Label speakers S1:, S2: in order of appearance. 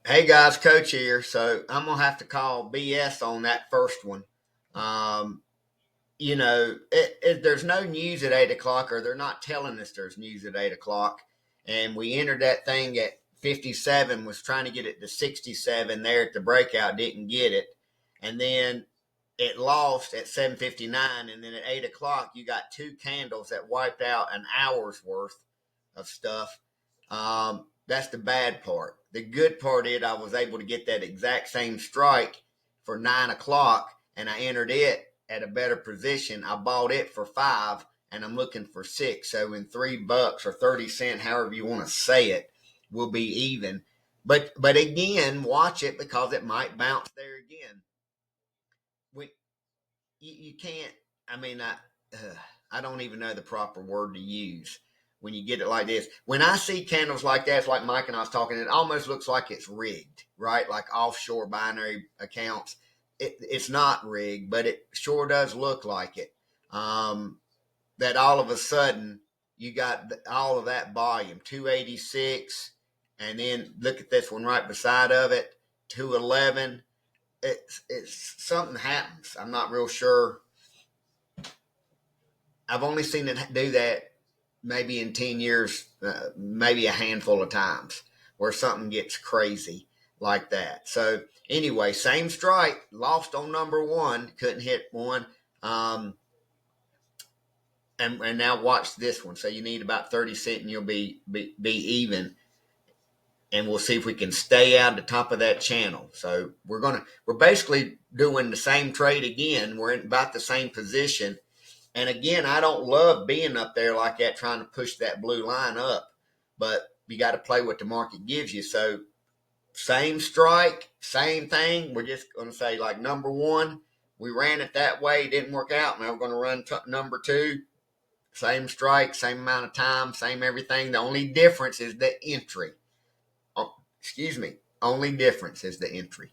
S1: Hey guys, Coach here. So I'm gonna have to call BS on that first one. Um, there's no news at 8 o'clock, or they're not telling us there's news at 8 o'clock. And we entered that thing at 57, was trying to get it to 67 there at the breakout, didn't get it, and then it lost at 7:59, and then at 8 o'clock you got two candles that wiped out an hour's worth of stuff. That's the bad part. The good part is I was able to get that exact same strike for 9 o'clock, and I entered it at a better position. I bought it for 5, and I'm looking for 6. So in $3 or 30 cents, however you want to say it, will be even. But again, watch it because it might bounce there again. We you can't. I mean, I don't even know the proper word to use when you get it like this. When I see candles like that, it's like Mike and I was talking. It almost looks like it's rigged, right? Like offshore binary accounts. It's not rigged, but it sure does look like it. That all of a sudden you got all of that volume, 286, and then look at this one right beside of it, 211. It's something happens. I'm not real sure. I've only seen it do that maybe in 10 years, maybe a handful of times where something gets crazy like that. So anyway, same strike, lost on number one, couldn't hit one. And now watch this one. So you need about 30 cents and you'll be even. And we'll see if we can stay out the top of that channel. So we're basically doing the same trade again. We're in about the same position. And again, I don't love being up there like that, trying to push that blue line up. But you got to play what the market gives you. So same strike, same thing. We're just going to say like number one, we ran it that way, didn't work out. Now we're going to run number two, same strike, same amount of time, same everything. The only difference is the entry. Oh, excuse me. Only difference is the entry.